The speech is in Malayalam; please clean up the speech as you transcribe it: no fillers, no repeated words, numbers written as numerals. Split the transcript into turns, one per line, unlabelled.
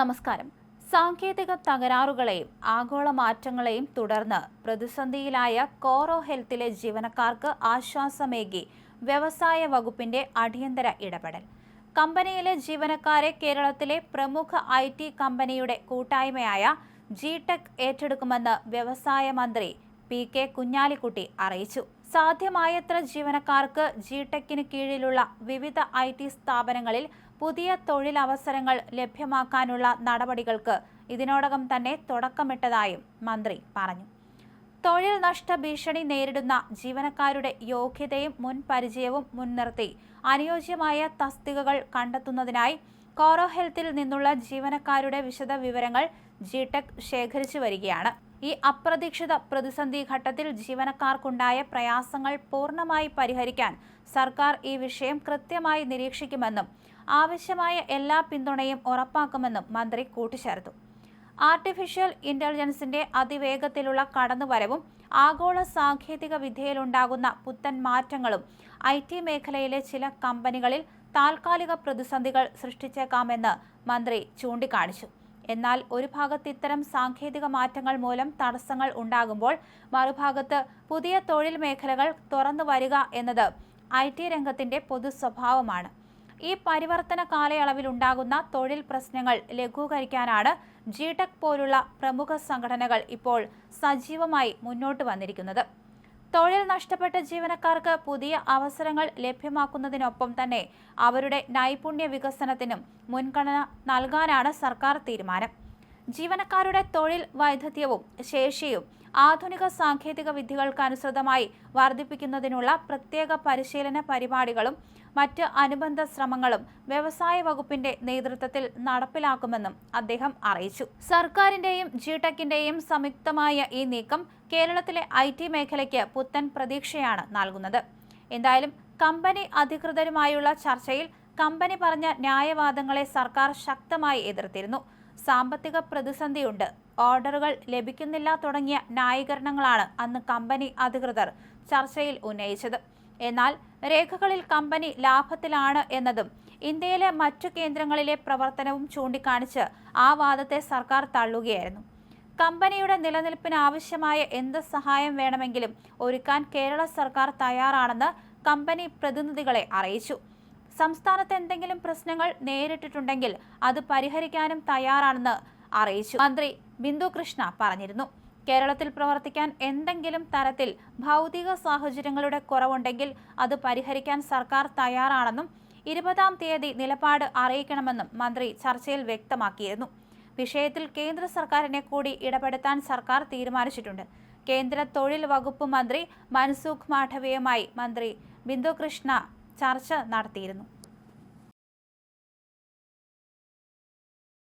നമസ്കാരം. സാങ്കേതിക തകരാറുകളെയും ആഗോള മാറ്റങ്ങളെയും തുടർന്ന് പ്രതിസന്ധിയിലായ കോറോ ഹെൽത്തിലെ ജീവനക്കാർക്ക് ആശ്വാസമേകി വ്യവസായ വകുപ്പിന്റെ അടിയന്തര ഇടപെടൽ. കമ്പനിയിലെ ജീവനക്കാരെ കേരളത്തിലെ പ്രമുഖ IT കമ്പനിയുടെ കൂട്ടായ്മയായ ജി-ടെക് ഏറ്റെടുക്കുമെന്ന് വ്യവസായ മന്ത്രി PK കുഞ്ഞാലിക്കുട്ടി അറിയിച്ചു. സാധ്യമായത്ര ജീവനക്കാർക്ക് ജി-ടെക്കിന് കീഴിലുള്ള വിവിധ IT സ്ഥാപനങ്ങളിൽ പുതിയ തൊഴിലവസരങ്ങൾ ലഭ്യമാക്കാനുള്ള നടപടികൾക്ക് ഇതിനോടകം തന്നെ തുടക്കമിട്ടതായും മന്ത്രി പറഞ്ഞു. തൊഴിൽ നഷ്ട ഭീഷണി നേരിടുന്ന ജീവനക്കാരുടെ യോഗ്യതയും മുൻപരിചയവും മുൻനിർത്തി അനുയോജ്യമായ തസ്തികകൾ കണ്ടെത്തുന്നതിനായി കോറോ ഹെൽത്തിൽ നിന്നുള്ള ജീവനക്കാരുടെ വിശദ വിവരങ്ങൾ ജി-ടെക് ശേഖരിച്ചു വരികയാണ്. ഈ അപ്രതീക്ഷിത പ്രതിസന്ധി ഘട്ടത്തിൽ ജീവനക്കാർക്കുണ്ടായ പ്രയാസങ്ങൾ പൂർണ്ണമായി പരിഹരിക്കാൻ സർക്കാർ ഈ വിഷയം കൃത്യമായി നിരീക്ഷിക്കുമെന്നും ആവശ്യമായ എല്ലാ പിന്തുണയും ഉറപ്പാക്കുമെന്നും മന്ത്രി കൂട്ടിച്ചേർത്തു. ആർട്ടിഫിഷ്യൽ ഇന്റലിജൻസിന്റെ അതിവേഗത്തിലുള്ള കടന്നുവരവും ആഗോള സാങ്കേതിക വിദ്യയിലുണ്ടാകുന്ന പുത്തൻ മാറ്റങ്ങളും IT മേഖലയിലെ ചില കമ്പനികളിൽ താൽക്കാലിക പ്രതിസന്ധികൾ സൃഷ്ടിച്ചേക്കാമെന്ന് മന്ത്രി ചൂണ്ടിക്കാണിച്ചു. എന്നാൽ ഒരു ഭാഗത്ത് ഇത്തരം സാങ്കേതിക മാറ്റങ്ങൾ മൂലം തടസ്സങ്ങൾ ഉണ്ടാകുമ്പോൾ മറുഭാഗത്ത് പുതിയ തൊഴിൽ മേഖലകൾ തുറന്നു വരിക എന്നത് IT രംഗത്തിന്റെ പൊതു സ്വഭാവമാണ്. ഈ പരിവർത്തന കാലയളവിൽ ഉണ്ടാകുന്ന തൊഴിൽ പ്രശ്നങ്ങൾ ലഘൂകരിക്കാനാണ് ജി-ടെക് പോലുള്ള പ്രമുഖ സംഘടനകൾ ഇപ്പോൾ സജീവമായി മുന്നോട്ട് വന്നിരിക്കുന്നത്. തൊഴിൽ നഷ്ടപ്പെട്ട ജീവനക്കാർക്ക് പുതിയ അവസരങ്ങൾ ലഭ്യമാക്കുന്നതിനൊപ്പം തന്നെ അവരുടെ നൈപുണ്യ വികസനത്തിനും മുൻഗണന നൽകാനാണ് സർക്കാർ തീരുമാനം. ജീവനക്കാരുടെ തൊഴിൽ വൈദഗ്ധ്യവും ശേഷിയും ആധുനിക സാങ്കേതിക വിദ്യകൾക്കനുസൃതമായി വർദ്ധിപ്പിക്കുന്നതിനുള്ള പ്രത്യേക പരിശീലന പരിപാടികളും മറ്റ് അനുബന്ധ ശ്രമങ്ങളും വ്യവസായ വകുപ്പിന്റെ നേതൃത്വത്തിൽ നടപ്പിലാക്കുമെന്നും അദ്ദേഹം അറിയിച്ചു. സർക്കാരിന്റെയും ജി-ടെക്കിന്റെയും സംയുക്തമായ ഈ നീക്കം കേരളത്തിലെ IT മേഖലയ്ക്ക് പുത്തൻ പ്രതീക്ഷയാണ് നൽകുന്നത്. എന്തായാലും കമ്പനി അധികൃതരുമായുള്ള ചർച്ചയിൽ കമ്പനി പറഞ്ഞ ന്യായവാദങ്ങളെ സർക്കാർ ശക്തമായി എതിർത്തിരുന്നു. സാമ്പത്തിക പ്രതിസന്ധിയുണ്ട്, ഓർഡറുകൾ ലഭിക്കുന്നില്ല തുടങ്ങിയ ന്യായീകരണങ്ങളാണ് അന്ന് കമ്പനി അധികൃതർ ചർച്ചയിൽ ഉന്നയിച്ചത്. എന്നാൽ രേഖകളിൽ കമ്പനി ലാഭത്തിലാണ് എന്നതും ഇന്ത്യയിലെ മറ്റു കേന്ദ്രങ്ങളിലെ പ്രവർത്തനവും ചൂണ്ടിക്കാണിച്ച് ആ വാദത്തെ സർക്കാർ തള്ളുകയായിരുന്നു. കമ്പനിയുടെ നിലനിൽപ്പിന് ആവശ്യമായ എന്ത് സഹായം വേണമെങ്കിലും ഒരുക്കാൻ കേരള സർക്കാർ തയ്യാറാണെന്ന് കമ്പനി പ്രതിനിധികളെ അറിയിച്ചു. സംസ്ഥാനത്ത് എന്തെങ്കിലും പ്രശ്നങ്ങൾ നേരിട്ടിട്ടുണ്ടെങ്കിൽ അത് പരിഹരിക്കാനും തയ്യാറാണെന്ന് അറിയിച്ചു മന്ത്രി ബിന്ദു കൃഷ്ണ പറഞ്ഞിരുന്നു. കേരളത്തിൽ പ്രവർത്തിക്കാൻ എന്തെങ്കിലും തരത്തിൽ ഭൗതിക സാഹചര്യങ്ങളുടെ കുറവുണ്ടെങ്കിൽ അത് പരിഹരിക്കാൻ സർക്കാർ തയ്യാറാണെന്നും 20-ാം തീയതി നിലപാട് അറിയിക്കണമെന്നും മന്ത്രി ചർച്ചയിൽ വ്യക്തമാക്കിയിരുന്നു. വിഷയത്തിൽ കേന്ദ്ര സർക്കാരിനെ കൂടി ഇടപെടുത്താൻ സർക്കാർ തീരുമാനിച്ചിട്ടുണ്ട്. കേന്ദ്ര തൊഴിൽ വകുപ്പ് മന്ത്രി മൻസുഖ് മാണ്ഡവ്യയുമായി മന്ത്രി ബിന്ദു കൃഷ്ണ ചർച്ച നടത്തിയിരുന്നു.